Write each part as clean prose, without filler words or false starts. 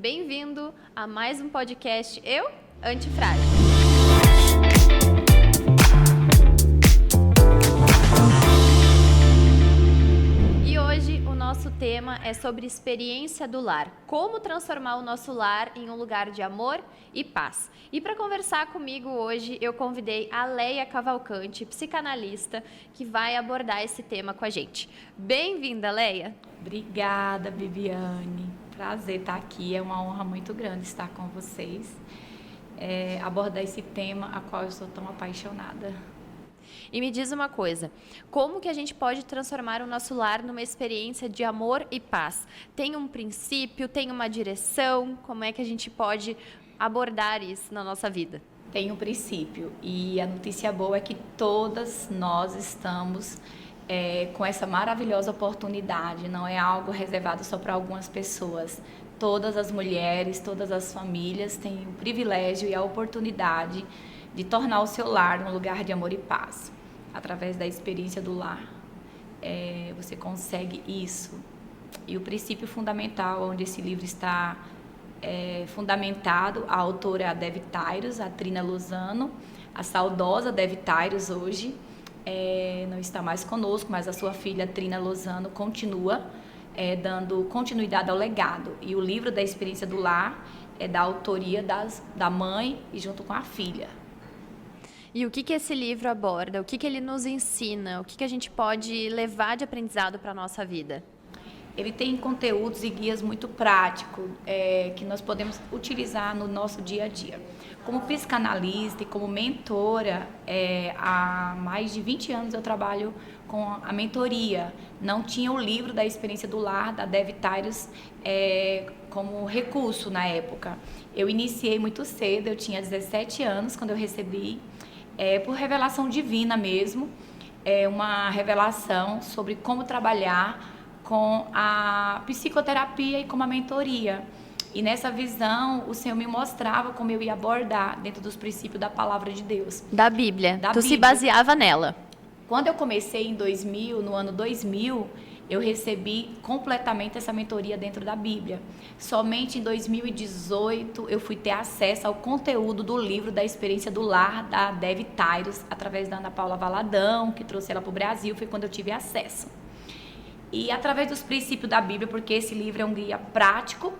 Bem-vindo a mais um podcast Eu, Antifrágil. E hoje o nosso tema é sobre experiência do lar. Como transformar o nosso lar em um lugar de amor e paz. E para conversar comigo hoje, eu convidei a Leia Cavalcante, psicanalista, que vai abordar esse tema com a gente. Bem-vinda, Leia. Obrigada, Viviane. Prazer estar aqui, é uma honra muito grande estar com vocês, abordar esse tema a qual eu sou tão apaixonada. E me diz uma coisa, como que a gente pode transformar o nosso lar numa experiência de amor e paz? Tem um princípio, tem uma direção? Como é que a gente pode abordar isso na nossa vida? Tem um princípio e a notícia boa é que todas nós estamos com essa maravilhosa oportunidade, não é algo reservado só para algumas pessoas. Todas as mulheres, todas as famílias têm o privilégio e a oportunidade de tornar o seu lar um lugar de amor e paz. Através da experiência do lar, você consegue isso. E o princípio fundamental, onde esse livro está fundamentado, a autora é a Dev Tyrus, a Trina Lozano, a saudosa Dev Tyrus hoje, não está mais conosco, mas a sua filha Trina Lozano continua dando continuidade ao legado. E o livro da experiência do lar é da autoria da mãe e junto com a filha. E o que esse livro aborda? O que ele nos ensina? O que a gente pode levar de aprendizado para a nossa vida? Ele tem conteúdos e guias muito práticos que nós podemos utilizar no nosso dia a dia. Como psicanalista e como mentora, há mais de 20 anos eu trabalho com a mentoria. Não tinha o livro da experiência do lar, da Dev Tyrus, como recurso na época. Eu iniciei muito cedo, eu tinha 17 anos quando eu recebi, por revelação divina mesmo, uma revelação sobre como trabalhar com a psicoterapia e com a mentoria. E nessa visão, o Senhor me mostrava como eu ia abordar dentro dos princípios da palavra de Deus. Da Bíblia. Tu se baseava nela. Quando eu comecei no ano 2000, eu recebi completamente essa mentoria dentro da Bíblia. Somente em 2018 eu fui ter acesso ao conteúdo do livro da experiência do lar da Dev Tyrus, através da Ana Paula Valadão, que trouxe ela para o Brasil, foi quando eu tive acesso. E através dos princípios da Bíblia, porque esse livro é um guia prático,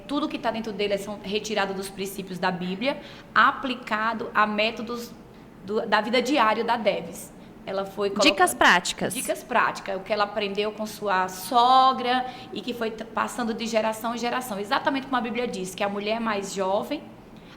tudo que está dentro dele é retirado dos princípios da Bíblia, aplicado a métodos da vida diária da Deves. Ela foi Dicas práticas. Dicas práticas, o que ela aprendeu com sua sogra e que foi passando de geração em geração. Exatamente como a Bíblia diz, que a mulher mais jovem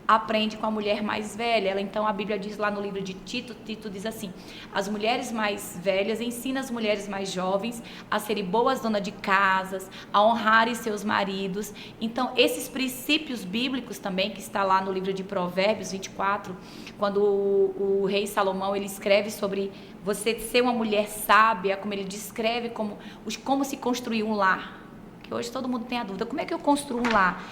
aprende com a mulher mais velha. Então a Bíblia diz lá no livro de Tito diz assim: as mulheres mais velhas ensinam as mulheres mais jovens a serem boas donas de casas, a honrarem seus maridos. Então esses princípios bíblicos também, que está lá no livro de Provérbios 24, quando o rei Salomão ele escreve sobre você ser uma mulher sábia, como ele descreve como se construir um lar. Que hoje todo mundo tem a dúvida, como é que eu construo um lar?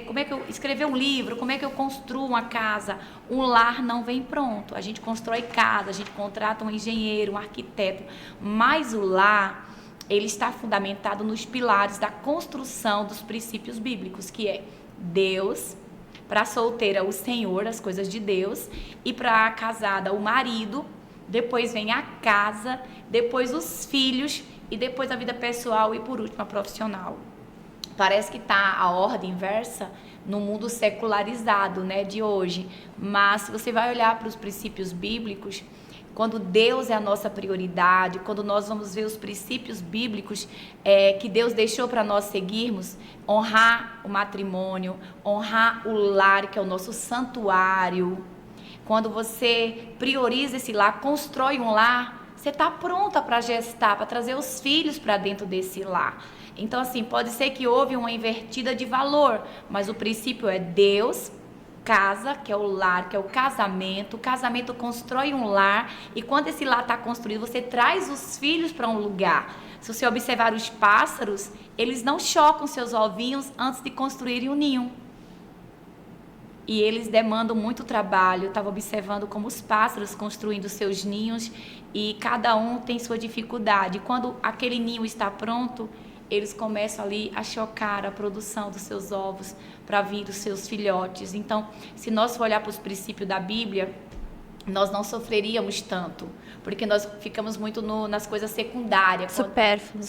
Como é que eu escrever um livro? Como é que eu construo uma casa? Um lar não vem pronto. A gente constrói casa, a gente contrata um engenheiro, um arquiteto, mas o lar, ele está fundamentado nos pilares da construção dos princípios bíblicos, que é Deus, para a solteira o Senhor, as coisas de Deus, e para a casada o marido, depois vem a casa, depois os filhos, e depois a vida pessoal e, por último, a profissional. Parece que está a ordem inversa no mundo secularizado, né, de hoje. Mas, se você vai olhar para os princípios bíblicos, quando Deus é a nossa prioridade, quando nós vamos ver os princípios bíblicos que Deus deixou para nós seguirmos, honrar o matrimônio, honrar o lar, que é o nosso santuário. Quando você prioriza esse lar, constrói um lar, você está pronta para gestar, para trazer os filhos para dentro desse lar. Então, assim, pode ser que houve uma invertida de valor, mas o princípio é Deus, casa, que é o lar, que é o casamento. O casamento constrói um lar, e quando esse lar está construído, você traz os filhos para um lugar. Se você observar os pássaros, eles não chocam seus ovinhos antes de construírem um ninho. E eles demandam muito trabalho. Eu estava observando como os pássaros construindo seus ninhos, e cada um tem sua dificuldade. Quando aquele ninho está pronto, eles começam ali a chocar a produção dos seus ovos para vir os seus filhotes. Então, se nós for olhar para os princípios da Bíblia, nós não sofreríamos tanto, porque nós ficamos muito nas coisas secundárias, supérfluas,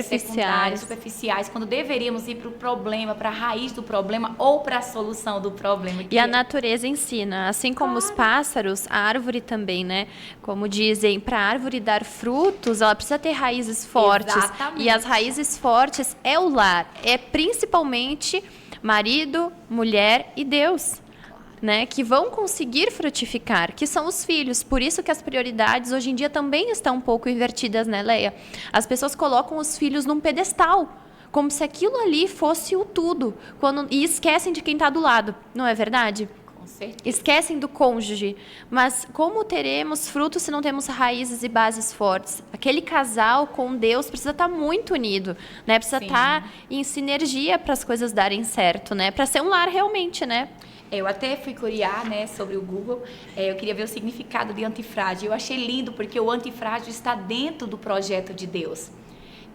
secundárias, superficiais, quando deveríamos ir para o problema, para a raiz do problema ou para a solução do problema. E a natureza ensina, assim como os pássaros, a árvore também, né? Como dizem, para a árvore dar frutos, ela precisa ter raízes fortes. Exatamente. E as raízes fortes é o lar, é principalmente marido, mulher e Deus. Né, que vão conseguir frutificar, que são os filhos. Por isso que as prioridades hoje em dia também estão um pouco invertidas, né, Leia? As pessoas colocam os filhos num pedestal, como se aquilo ali fosse o tudo, e esquecem de quem está do lado, não é verdade? Com certeza. Esquecem do cônjuge. Mas como teremos frutos se não temos raízes e bases fortes? Aquele casal com Deus precisa estar muito unido, né? Precisa estar em sinergia para as coisas darem certo, né? Para ser um lar realmente, né? Eu até fui curiar, né, sobre o Google, eu queria ver o significado de antifrágil. Eu achei lindo porque o antifrágil está dentro do projeto de Deus.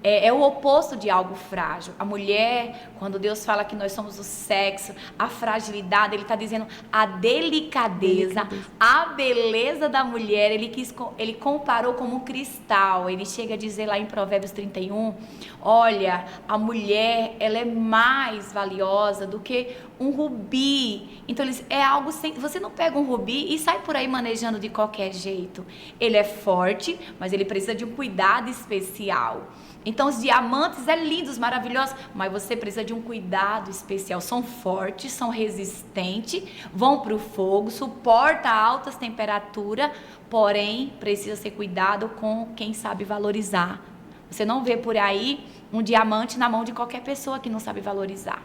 É o oposto de algo frágil. A mulher, quando Deus fala que nós somos o sexo, a fragilidade, Ele está dizendo a delicadeza, a beleza da mulher. Ele comparou como um cristal. Ele chega a dizer lá em Provérbios 31, olha, a mulher, ela é mais valiosa do que um rubi. Então, é algo sem... Você não pega um rubi e sai por aí manejando de qualquer jeito. Ele é forte, mas ele precisa de um cuidado especial. Então, os diamantes é lindos, maravilhosos, mas você precisa de um cuidado especial. São fortes, são resistentes, vão para o fogo, suportam altas temperaturas, porém, precisa ser cuidado com quem sabe valorizar. Você não vê por aí um diamante na mão de qualquer pessoa que não sabe valorizar.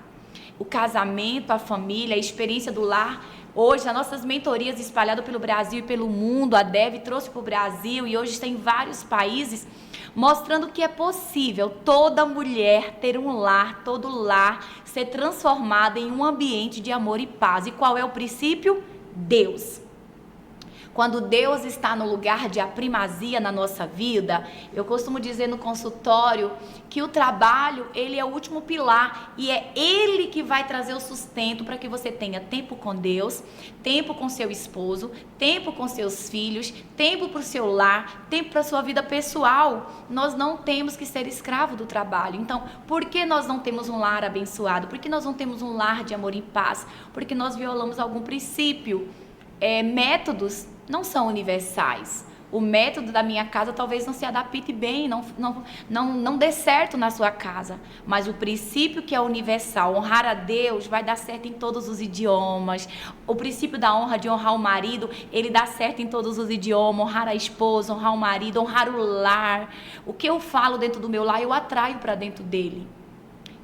O casamento, a família, a experiência do lar. Hoje, as nossas mentorias espalhadas pelo Brasil e pelo mundo, a Dev trouxe para o Brasil e hoje está em vários países, mostrando que é possível toda mulher ter um lar, todo lar ser transformado em um ambiente de amor e paz. E qual é o princípio? Deus. Quando Deus está no lugar de primazia na nossa vida, eu costumo dizer no consultório que o trabalho, ele é o último pilar e é Ele que vai trazer o sustento para que você tenha tempo com Deus, tempo com seu esposo, tempo com seus filhos, tempo para o seu lar, tempo para a sua vida pessoal. Nós não temos que ser escravo do trabalho. Então, por que nós não temos um lar abençoado? Por que nós não temos um lar de amor e paz? Porque nós violamos algum princípio. Métodos não são universais. O método da minha casa talvez não se adapte bem, não dê certo na sua casa. Mas o princípio que é universal, honrar a Deus, vai dar certo em todos os idiomas. O princípio da honra, de honrar o marido, ele dá certo em todos os idiomas. Honrar a esposa, honrar o marido, honrar o lar. O que eu falo dentro do meu lar, eu atraio para dentro dele.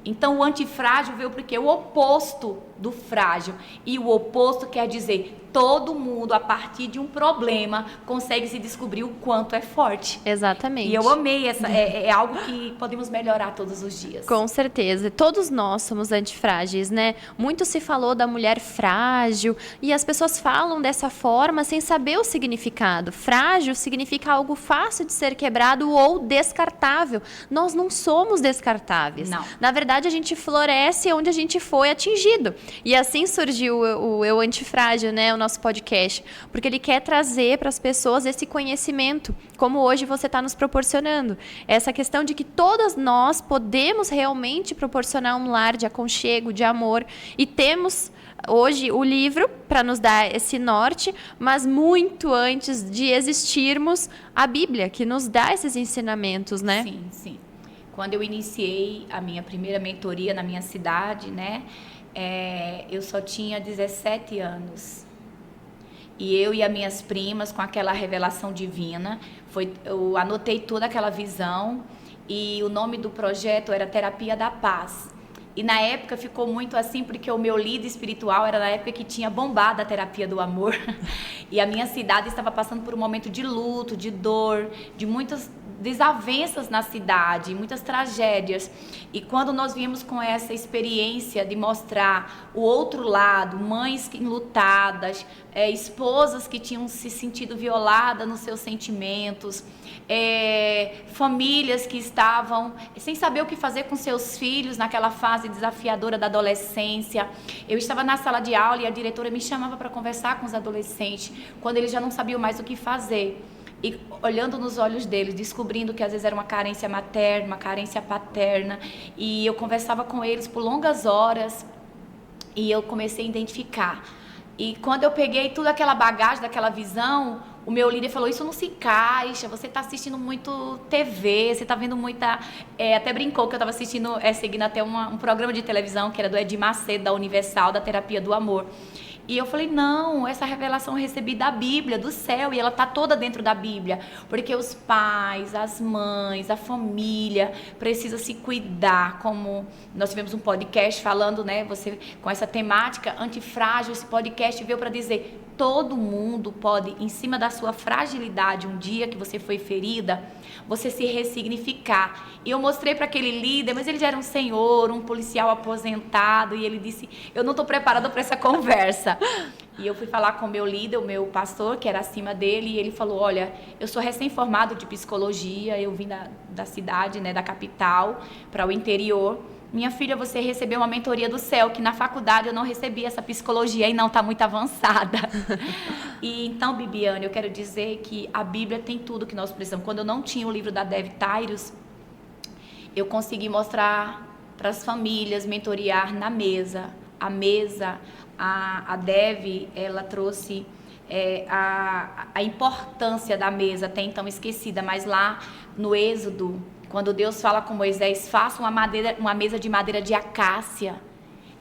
Então, o antifrágil veio porque é o oposto do frágil. E o oposto quer dizer, todo mundo, a partir de um problema, consegue se descobrir o quanto é forte. Exatamente. E eu amei essa. É algo que podemos melhorar todos os dias. Com certeza. Todos nós somos antifrágeis, né? Muito se falou da mulher frágil e as pessoas falam dessa forma sem saber o significado. Frágil significa algo fácil de ser quebrado ou descartável. Nós não somos descartáveis. Não. Na verdade, a gente floresce onde a gente foi atingido. E assim surgiu o Eu Antifrágil, né? O nosso podcast, porque ele quer trazer para as pessoas esse conhecimento, como hoje você está nos proporcionando. Essa questão de que todas nós podemos realmente proporcionar um lar de aconchego, de amor, e temos hoje o livro para nos dar esse norte, mas muito antes de existirmos, a Bíblia, que nos dá esses ensinamentos, né? Sim, sim. Quando eu iniciei a minha primeira mentoria na minha cidade, né, eu só tinha 17 anos. E eu e as minhas primas, com aquela revelação divina, eu anotei toda aquela visão e o nome do projeto era Terapia da Paz. E na época ficou muito assim, porque o meu líder espiritual era na época que tinha bombado a terapia do amor. E a minha cidade estava passando por um momento de luto, de dor, de muitas desavenças na cidade, muitas tragédias. E quando nós viemos com essa experiência de mostrar o outro lado, mães enlutadas, esposas que tinham se sentido violadas nos seus sentimentos, famílias que estavam sem saber o que fazer com seus filhos naquela fase desafiadora da adolescência. Eu estava na sala de aula e a diretora me chamava para conversar com os adolescentes, quando eles já não sabiam mais o que fazer. E olhando nos olhos deles, descobrindo que às vezes era uma carência materna, uma carência paterna. E eu conversava com eles por longas horas e eu comecei a identificar. E quando eu peguei toda aquela bagagem, daquela visão, o meu líder falou, isso não se encaixa, você está assistindo muito TV, você está vendo muita... até brincou que eu estava assistindo, seguindo até um programa de televisão, que era do Edir Macedo, da Universal, da Terapia do Amor. E eu falei, não, essa revelação eu recebi da Bíblia, do céu, e ela está toda dentro da Bíblia. Porque os pais, as mães, a família precisa se cuidar, como nós tivemos um podcast falando, né, você com essa temática antifrágil, esse podcast veio para dizer, todo mundo pode, em cima da sua fragilidade, um dia que você foi ferida, você se ressignificar. E eu mostrei para aquele líder, mas ele já era um senhor, um policial aposentado, e ele disse, eu não estou preparada para essa conversa. E eu fui falar com o meu líder, o meu pastor, que era acima dele, e ele falou, olha, eu sou recém-formado de psicologia, eu vim da cidade, né, da capital, para o interior. Minha filha, você recebeu uma mentoria do céu, que na faculdade eu não recebi essa psicologia e não está muito avançada. E então, Bibiane, eu quero dizer que a Bíblia tem tudo que nós precisamos. Quando eu não tinha o livro da Dev Tyrus, eu consegui mostrar para as famílias, mentorear na mesa. A mesa, a Dev, ela trouxe a importância da mesa, até então esquecida, mas lá no Êxodo, quando Deus fala com Moisés, faça uma mesa de madeira de acácia.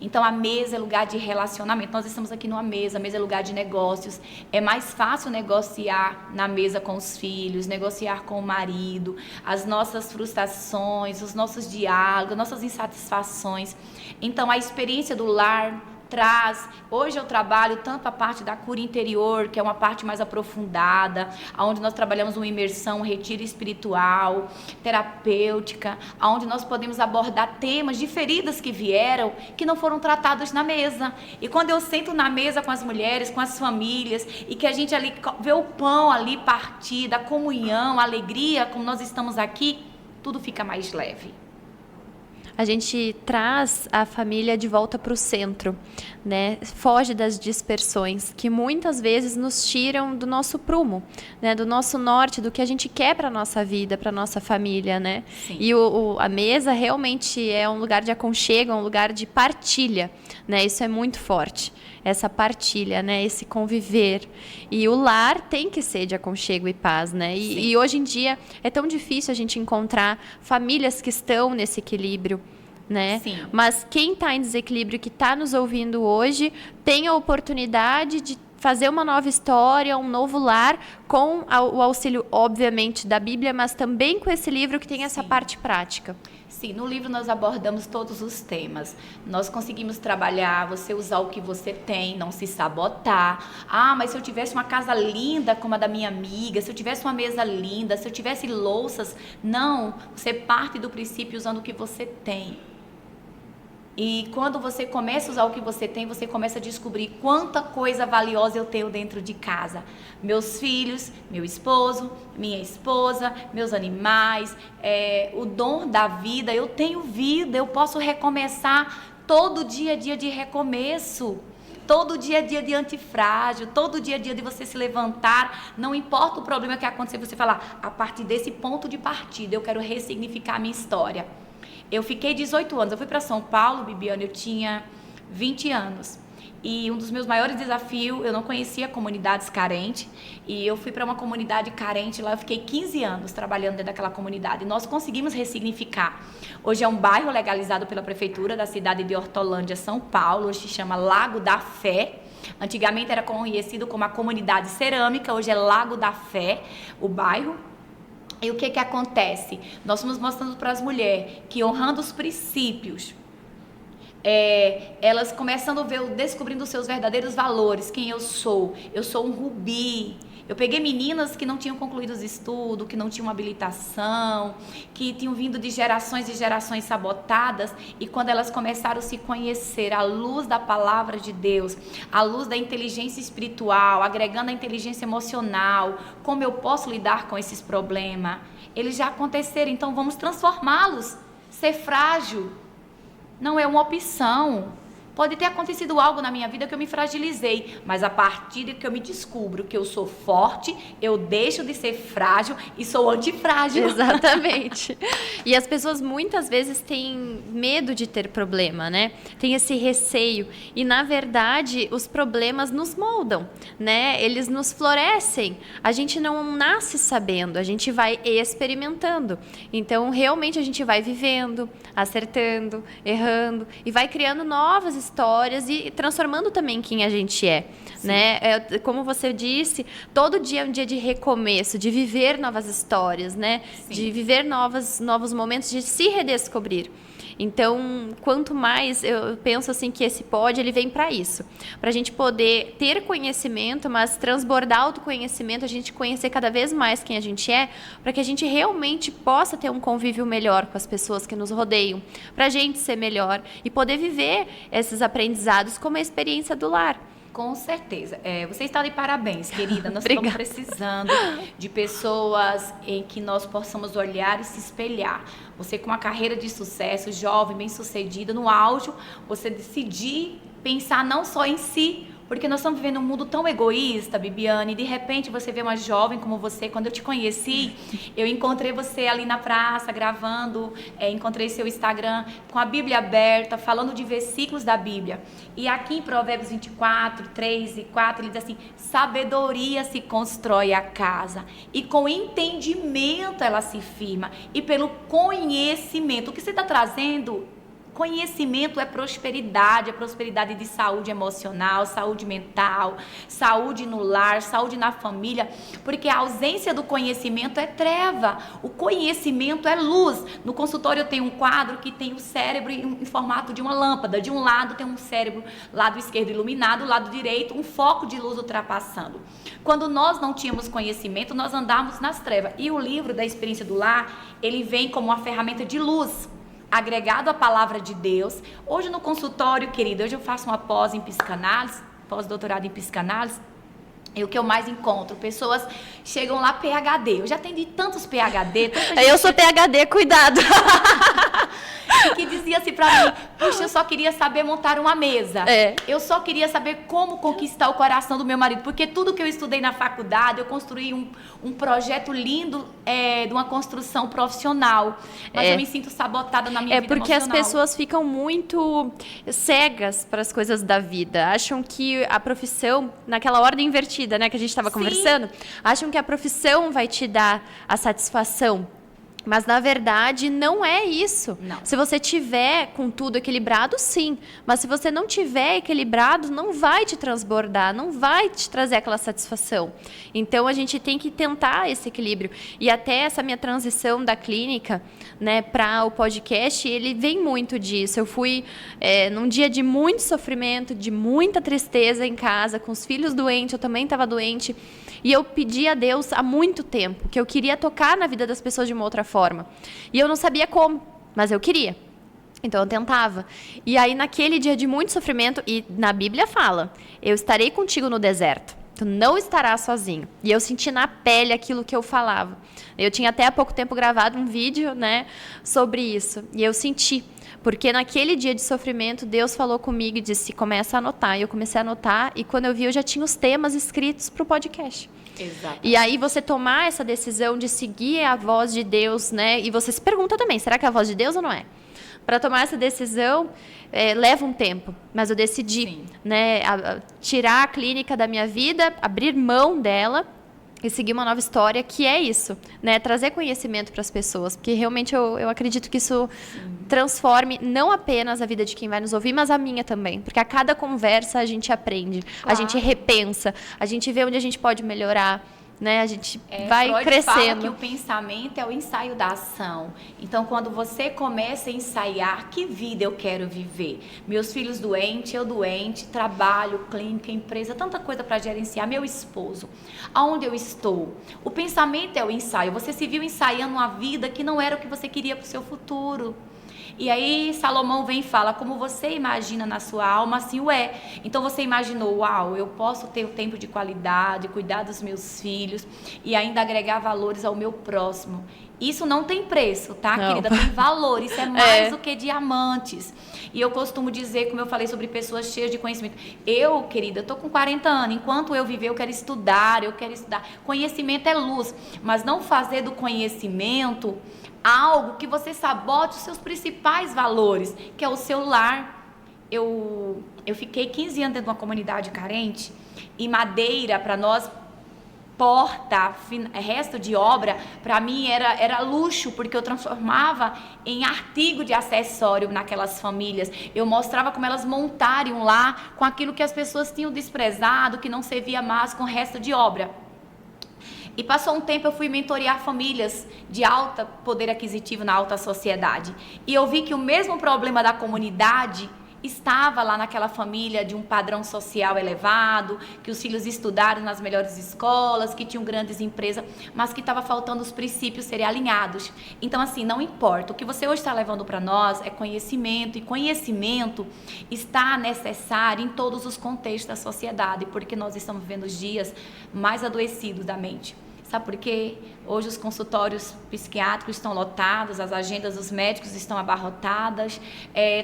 Então a mesa é lugar de relacionamento. Nós estamos aqui numa mesa, a mesa é lugar de negócios. É mais fácil negociar na mesa com os filhos, negociar com o marido, as nossas frustrações, os nossos diálogos, nossas insatisfações. Então a experiência do lar traz, hoje eu trabalho tanto a parte da cura interior, que é uma parte mais aprofundada, onde nós trabalhamos uma imersão, um retiro espiritual, terapêutica, onde nós podemos abordar temas de feridas que vieram, que não foram tratados na mesa. E quando eu sento na mesa com as mulheres, com as famílias, e que a gente ali vê o pão ali partir, da comunhão, a alegria, como nós estamos aqui, tudo fica mais leve. A gente traz a família de volta para o centro, né? Foge das dispersões que muitas vezes nos tiram do nosso prumo, né? Do nosso norte, do que a gente quer para a nossa vida, para a nossa família, né? Sim. E a mesa realmente é um lugar de aconchego, é um lugar de partilha, né? Isso é muito forte, essa partilha, né? Esse conviver. E o lar tem que ser de aconchego e paz, né? E hoje em dia é tão difícil a gente encontrar famílias que estão nesse equilíbrio, né? Sim. Mas quem está em desequilíbrio, que está nos ouvindo hoje, tem a oportunidade de fazer uma nova história, um novo lar, com o auxílio, obviamente, da Bíblia, mas também com esse livro que tem essa parte prática. Sim, no livro nós abordamos todos os temas. Nós conseguimos trabalhar, você usar o que você tem, não se sabotar. Ah, mas se eu tivesse uma casa linda como a da minha amiga, se eu tivesse uma mesa linda, se eu tivesse louças... Não, você parte do princípio usando o que você tem. E quando você começa a usar o que você tem, você começa a descobrir quanta coisa valiosa eu tenho dentro de casa. Meus filhos, meu esposo, minha esposa, meus animais, o dom da vida. Eu tenho vida, eu posso recomeçar. Todo dia é dia de recomeço. Todo dia é dia de antifrágil, todo dia é dia de você se levantar. Não importa o problema que acontecer, você falar, a partir desse ponto de partida, eu quero ressignificar a minha história. Eu fiquei 18 anos, eu fui para São Paulo, Bibiane, eu tinha 20 anos. E um dos meus maiores desafios, eu não conhecia comunidades carentes, e eu fui para uma comunidade carente lá, eu fiquei 15 anos trabalhando dentro daquela comunidade, e nós conseguimos ressignificar. Hoje é um bairro legalizado pela prefeitura da cidade de Hortolândia, São Paulo, hoje se chama Lago da Fé. Antigamente era conhecido como a comunidade cerâmica, hoje é Lago da Fé, o bairro. E o que acontece? Nós estamos mostrando para as mulheres que, honrando os princípios, elas começando a ver, descobrindo os seus verdadeiros valores, quem eu sou um rubi, Eu peguei meninas que não tinham concluído os estudos, que não tinham habilitação, que tinham vindo de gerações e gerações sabotadas, e quando elas começaram a se conhecer à luz da palavra de Deus, à luz da inteligência espiritual, agregando a inteligência emocional, como eu posso lidar com esses problemas, eles já aconteceram, então vamos transformá-los. Ser frágil não é uma opção. Pode ter acontecido algo na minha vida que eu me fragilizei, mas a partir de que eu me descubro que eu sou forte, eu deixo de ser frágil e sou antifrágil. Exatamente. E as pessoas muitas vezes têm medo de ter problema, né? Tem esse receio. E, na verdade, os problemas nos moldam, né? Eles nos florescem. A gente não nasce sabendo, a gente vai experimentando. Então, realmente, a gente vai vivendo, acertando, errando e vai criando novas histórias e transformando também quem a gente é, né? Como você disse, todo dia é um dia de recomeço, de viver novas histórias, né? Sim. De viver novos momentos, de se redescobrir. Então, quanto mais, eu penso assim que esse pod, ele vem para isso. Para a gente poder ter conhecimento, mas transbordar autoconhecimento, a gente conhecer cada vez mais quem a gente é, para que a gente realmente possa ter um convívio melhor com as pessoas que nos rodeiam, para a gente ser melhor e poder viver esses aprendizados como a experiência do lar. Com certeza. Você está de parabéns, querida. Nós estamos precisando de pessoas em que nós possamos olhar e se espelhar. Você com uma carreira de sucesso, jovem, bem-sucedida, no auge, você decidir pensar não só em si, porque nós estamos vivendo um mundo tão egoísta, Bibiane, e de repente você vê uma jovem como você. Quando eu te conheci, eu encontrei você ali na praça, gravando, encontrei seu Instagram com a Bíblia aberta, falando de versículos da Bíblia. E aqui em Provérbios 24, 3 e 4, ele diz assim: sabedoria se constrói a casa, e com entendimento ela se firma, e pelo conhecimento. O que você está trazendo? Conhecimento é prosperidade de saúde emocional, saúde mental, saúde no lar, saúde na família, porque a ausência do conhecimento é treva, o conhecimento é luz. No consultório eu tenho um quadro que tem o cérebro em formato de uma lâmpada, de um lado tem um cérebro, lado esquerdo iluminado, lado direito um foco de luz ultrapassando. Quando nós não tínhamos conhecimento, nós andávamos nas trevas, e o livro da experiência do lar, ele vem como uma ferramenta de luz, agregado à palavra de Deus. Hoje no consultório, querida, hoje eu faço uma pós em psicanálise, pós-doutorado em psicanálise, e o que eu mais encontro, pessoas chegam lá PhD, eu já atendi tantos PhD, eu sou PhD, cuidado. Que dizia assim pra mim: puxa, eu só queria saber montar uma mesa. Eu só queria saber como conquistar o coração do meu marido, porque tudo que eu estudei na faculdade, eu construí um projeto lindo de uma construção profissional, mas eu me sinto sabotada na minha vida emocional. É porque as pessoas ficam muito cegas para as coisas da vida, acham que a profissão, naquela ordem invertida, né, que a gente estava conversando, acham que a profissão vai te dar a satisfação. Mas, na verdade, não é isso. Não. Se você tiver com tudo equilibrado, sim. Mas se você não tiver equilibrado, não vai te transbordar, não vai te trazer aquela satisfação. Então, a gente tem que tentar esse equilíbrio. E até essa minha transição da clínica, né, para o podcast, ele vem muito disso. Eu fui num dia de muito sofrimento, de muita tristeza em casa, com os filhos doentes, eu também estava doente. E eu pedi a Deus há muito tempo que eu queria tocar na vida das pessoas de uma outra forma. E eu não sabia como, mas eu queria. Então eu tentava. E aí naquele dia de muito sofrimento, e na Bíblia fala: eu estarei contigo no deserto. Tu não estarás sozinho. E eu senti na pele aquilo que eu falava. Eu tinha até há pouco tempo gravado um vídeo, né, sobre isso. E eu senti. Porque naquele dia de sofrimento, Deus falou comigo e disse: começa a anotar. E eu comecei a anotar, e quando eu vi, eu já tinha os temas escritos para o podcast. Exato. E aí você tomar essa decisão de seguir a voz de Deus, né? E você se pergunta também: será que é a voz de Deus ou não é? Para tomar essa decisão, leva um tempo. Mas eu decidi, né, tirar a clínica da minha vida, abrir mão dela e seguir uma nova história, que é isso, né? Trazer conhecimento para as pessoas, porque realmente eu acredito que isso transforme não apenas a vida de quem vai nos ouvir, mas a minha também, porque a cada conversa a gente aprende, a gente repensa, a gente vê onde a gente pode melhorar, né? A gente vai Freud crescendo. fala que o pensamento é o ensaio da ação. Então, quando você começa a ensaiar, que vida eu quero viver? Meus filhos doentes, eu doente, trabalho, clínica, empresa, tanta coisa para gerenciar. Meu esposo, aonde eu estou? O pensamento é o ensaio. Você se viu ensaiando uma vida que não era o que você queria para o seu futuro. E aí Salomão vem e fala, como você imagina na sua alma, assim o é. Então você imaginou, uau, eu posso ter o tempo de qualidade, cuidar dos meus filhos e ainda agregar valores ao meu próximo. Isso não tem preço, tá, não. querida? Tem valor, isso é mais do que diamantes. E eu costumo dizer, como eu falei sobre pessoas cheias de conhecimento, eu, querida, eu tô com 40 anos, enquanto eu viver, eu quero estudar. Conhecimento é luz, mas não fazer do conhecimento algo que você sabote os seus principais valores, que é o seu lar. Eu fiquei 15 anos dentro de uma comunidade carente e madeira para nós, porta, resto de obra, para mim era luxo, porque eu transformava em artigo de acessório naquelas famílias. Eu mostrava como elas montariam lá com aquilo que as pessoas tinham desprezado, que não servia mais, com resto de obra. E passou um tempo, eu fui mentorear famílias de alto poder aquisitivo na alta sociedade. E eu vi que o mesmo problema da comunidade estava lá naquela família de um padrão social elevado, que os filhos estudaram nas melhores escolas, que tinham grandes empresas, mas que estava faltando os princípios serem alinhados. Então, assim, não importa. O que você hoje está levando para nós é conhecimento, e conhecimento está necessário em todos os contextos da sociedade, porque nós estamos vivendo os dias mais adoecidos da mente. Sabe por quê? Hoje os consultórios psiquiátricos estão lotados, as agendas dos médicos estão abarrotadas,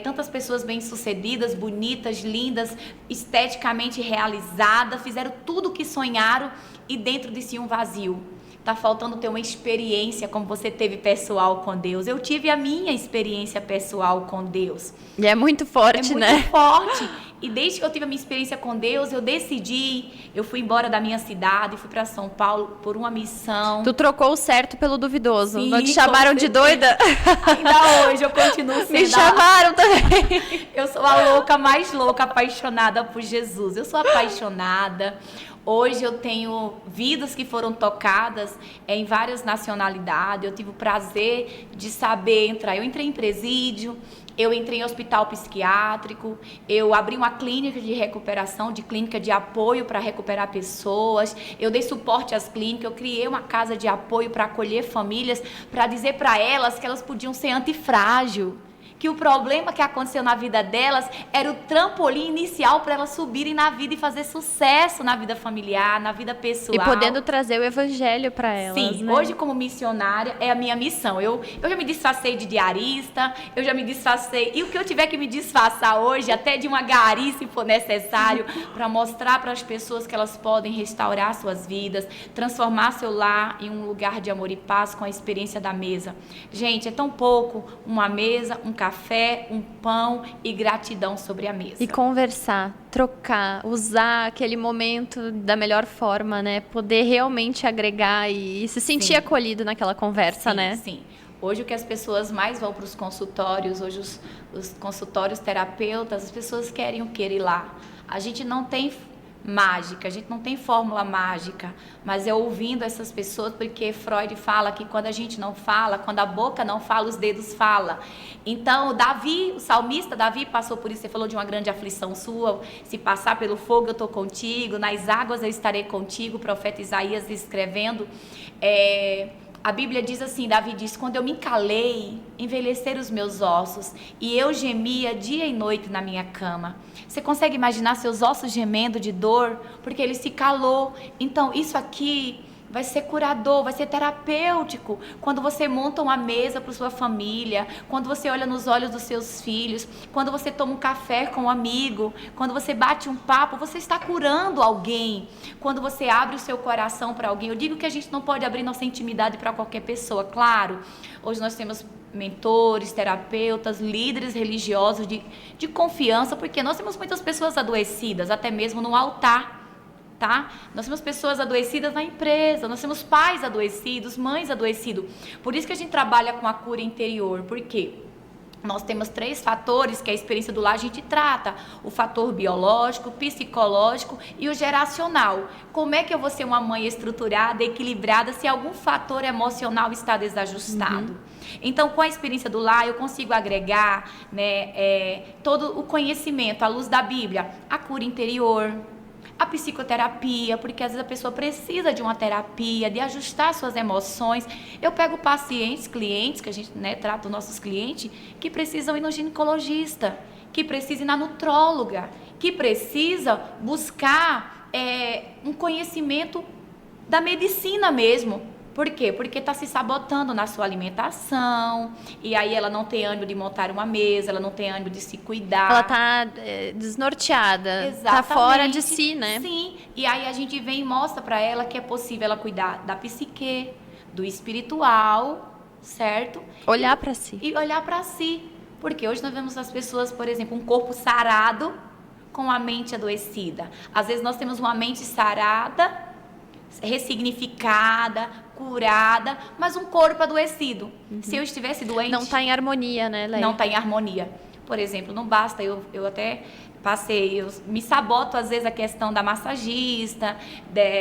tantas pessoas bem-sucedidas, bonitas, lindas, esteticamente realizadas, fizeram tudo o que sonharam e dentro de si um vazio. Está faltando ter uma experiência como você teve pessoal com Deus. Eu tive a minha experiência pessoal com Deus. E é muito forte, né? É muito forte. E desde que eu tive a minha experiência com Deus, eu decidi, eu fui embora da minha cidade, fui para São Paulo por uma missão. Tu trocou o certo pelo duvidoso. Sim, não te chamaram de doida? Ainda hoje eu continuo sendo. Me chamaram também. Eu sou a louca mais louca, apaixonada por Jesus. Eu sou apaixonada. Hoje eu tenho vidas que foram tocadas em várias nacionalidades. Eu tive o prazer de saber entrar. Eu entrei em presídio, eu entrei em hospital psiquiátrico, eu abri uma clínica de recuperação, de clínica de apoio para recuperar pessoas. Eu dei suporte às clínicas, eu criei uma casa de apoio para acolher famílias, para dizer para elas que elas podiam ser antifrágil. Que o problema que aconteceu na vida delas era o trampolim inicial para elas subirem na vida e fazer sucesso na vida familiar, na vida pessoal. E podendo trazer o evangelho para elas. Sim, né? Hoje como missionária é a minha missão. Eu já me disfarcei de diarista, eu já me disfarcei. E o que eu tiver que me disfarçar hoje, até de uma gari se for necessário, para mostrar para as pessoas que elas podem restaurar suas vidas, transformar seu lar em um lugar de amor e paz com a experiência da mesa. Gente, é tão pouco uma mesa, um café, um pão e gratidão sobre a mesa. E conversar, trocar, usar aquele momento da melhor forma, né? Poder realmente agregar e se sentir acolhido naquela conversa, né? Sim. Hoje o que as pessoas mais vão para os consultórios, hoje os consultórios terapeutas, as pessoas querem ir lá. A gente não tem mágica, a gente não tem fórmula mágica, mas é ouvindo essas pessoas, porque Freud fala que quando a gente não fala, quando a boca não fala, os dedos falam. Então, Davi, o salmista Davi passou por isso, você falou de uma grande aflição sua, se passar pelo fogo eu estou contigo, nas águas eu estarei contigo, o profeta Isaías escrevendo, a Bíblia diz assim, Davi diz, quando eu me calei, envelheceram os meus ossos, e eu gemia dia e noite na minha cama. Você consegue imaginar seus ossos gemendo de dor? Porque ele se calou. Então, isso aqui vai ser curador, vai ser terapêutico. Quando você monta uma mesa para sua família, quando você olha nos olhos dos seus filhos, quando você toma um café com um amigo, quando você bate um papo, você está curando alguém. Quando você abre o seu coração para alguém, eu digo que a gente não pode abrir nossa intimidade para qualquer pessoa, claro. Hoje nós temos mentores, terapeutas, líderes religiosos de confiança, porque nós temos muitas pessoas adoecidas, até mesmo no altar. Tá? Nós temos pessoas adoecidas na empresa, nós temos pais adoecidos, mães adoecidas. Por isso que a gente trabalha com a cura interior. Por quê? Nós temos 3 fatores que a experiência do lar a gente trata: o fator biológico, o psicológico e o geracional. Como é que eu vou ser uma mãe estruturada, equilibrada, se algum fator emocional está desajustado? Então, com a experiência do lar, eu consigo agregar, né, todo o conhecimento à luz da Bíblia, a cura interior, a psicoterapia, porque às vezes a pessoa precisa de uma terapia, de ajustar suas emoções. Eu pego pacientes, clientes, que a gente, né, trata os nossos clientes, que precisam ir no ginecologista, que precisam ir na nutróloga, que precisam buscar um conhecimento da medicina mesmo. Por quê? Porque está se sabotando na sua alimentação, e aí ela não tem ânimo de montar uma mesa, ela não tem ânimo de se cuidar. Ela está desnorteada, está fora de si, né? Sim, e aí a gente vem e mostra para ela que é possível ela cuidar da psique, do espiritual, certo? Olhar para si. E olhar para si. Porque hoje nós vemos as pessoas, por exemplo, um corpo sarado com a mente adoecida. Às vezes nós temos uma mente sarada, ressignificada, curada, mas um corpo adoecido. Se eu estivesse doente... Não está em harmonia, né, Leia? Não está em harmonia. Por exemplo, não basta, eu até passei, eu me saboto às vezes a questão da massagista,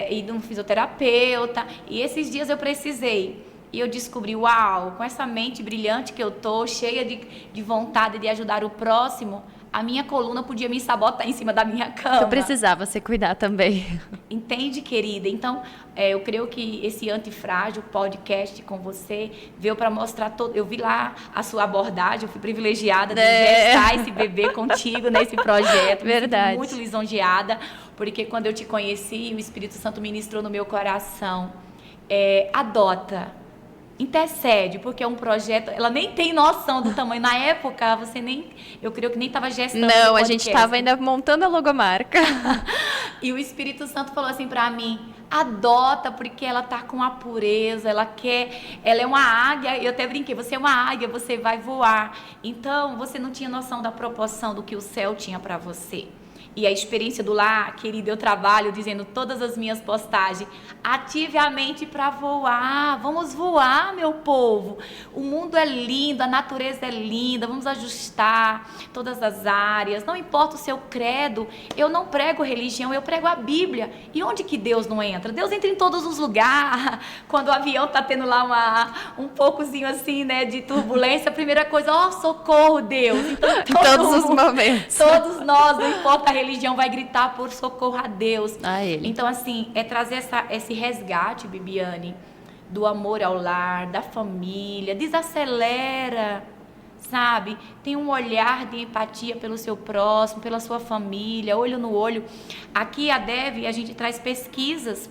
e de um fisioterapeuta, e esses dias eu precisei. E eu descobri, uau, com essa mente brilhante que eu tô, cheia de vontade de ajudar o próximo, a minha coluna podia me sabotar em cima da minha cama. Tu precisava se cuidar também. Entende, querida? Então, eu creio que esse Antifrágil podcast com você veio para mostrar todo. Eu vi lá a sua abordagem, eu fui privilegiada de gestar esse bebê contigo nesse projeto. Verdade. Me sinto muito lisonjeada, porque quando eu te conheci, o Espírito Santo ministrou no meu coração. Adota. Intercede, porque é um projeto, ela nem tem noção do tamanho. Na época, eu creio que nem estava gestando. Não, a gente estava ainda montando a logomarca. E o Espírito Santo falou assim para mim: adota, porque ela tá com a pureza, ela é uma águia. Eu até brinquei, você é uma águia, você vai voar. Então, você não tinha noção da proporção do que o céu tinha para você. E a experiência do lar, querida, eu trabalho dizendo todas as minhas postagens: ative a mente para voar, vamos voar, meu povo. O mundo é lindo, a natureza é linda, vamos ajustar todas as áreas, não importa o seu credo. Eu não prego religião, eu prego a Bíblia. E onde que Deus não entra? Deus entra em todos os lugares. Quando o avião tá tendo lá um poucozinho assim, né, de turbulência, a primeira coisa, socorro, Deus. Então, em todos os momentos. Todos nós, não importa a religião, vai gritar por socorro a Deus. A Ele. Então, assim, trazer esse resgate, Bibiane, do amor ao lar, da família. Desacelera, sabe? Tem um olhar de empatia pelo seu próximo, pela sua família, olho no olho. Aqui a gente traz pesquisas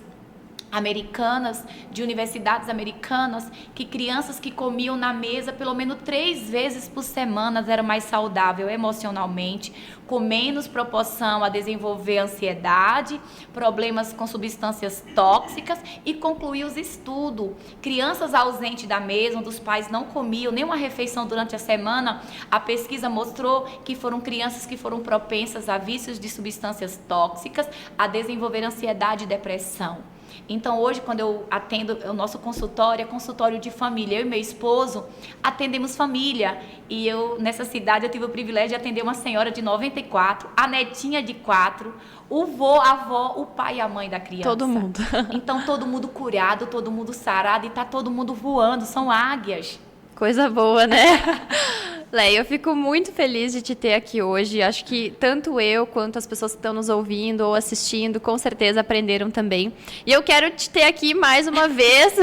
americanas, de universidades americanas, que crianças que comiam na mesa pelo menos 3 vezes por semana eram mais saudáveis emocionalmente, com menos proporção a desenvolver ansiedade, problemas com substâncias tóxicas, e concluiu os estudos. Crianças ausentes da mesa, onde os pais não comiam nenhuma refeição durante a semana, a pesquisa mostrou que foram crianças que foram propensas a vícios de substâncias tóxicas, a desenvolver ansiedade e depressão. Então, hoje, quando eu atendo o nosso consultório, é consultório de família. Eu e meu esposo atendemos família. E nessa cidade, eu tive o privilégio de atender uma senhora de 94, a netinha de 4, o vô, a avó, o pai e a mãe da criança. Todo mundo. Então, todo mundo curado, todo mundo sarado, e tá todo mundo voando. São águias. Coisa boa, né? Leia, eu fico muito feliz de te ter aqui hoje. Acho que tanto eu quanto as pessoas que estão nos ouvindo ou assistindo, com certeza aprenderam também. E eu quero te ter aqui mais uma vez.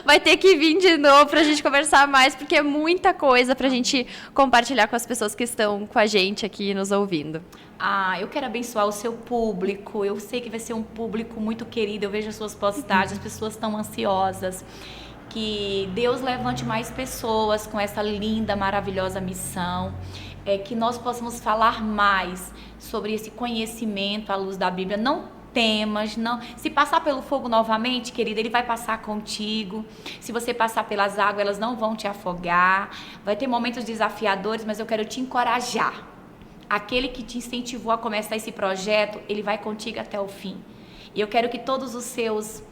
Vai ter que vir de novo para a gente conversar mais, porque é muita coisa para a gente compartilhar com as pessoas que estão com a gente aqui nos ouvindo. Eu quero abençoar o seu público. Eu sei que vai ser um público muito querido. Eu vejo as suas postagens, as pessoas estão ansiosas. Que Deus levante mais pessoas com essa linda, maravilhosa missão, que nós possamos falar mais sobre esse conhecimento à luz da Bíblia. Não temas, não. Se passar pelo fogo novamente, querida, ele vai passar contigo. Se você passar pelas águas, elas não vão te afogar. Vai ter momentos desafiadores, mas eu quero te encorajar. Aquele que te incentivou a começar esse projeto, ele vai contigo até o fim. E eu quero que todos os seus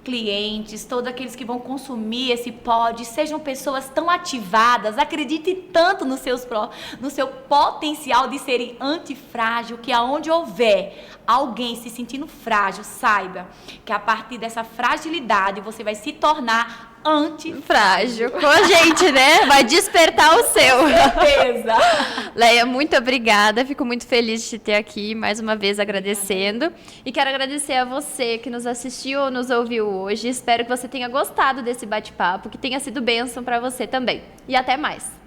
clientes, todos aqueles que vão consumir esse pod, sejam pessoas tão ativadas, acreditem tanto no seu potencial de serem antifrágil, que aonde houver alguém se sentindo frágil, saiba que a partir dessa fragilidade você vai se tornar antifrágil. Com a gente, né? Vai despertar o seu. Com certeza. Leia, muito obrigada. Fico muito feliz de te ter aqui, mais uma vez agradecendo. E quero agradecer a você que nos assistiu ou nos ouviu hoje. Espero que você tenha gostado desse bate-papo, que tenha sido bênção para você também. E até mais.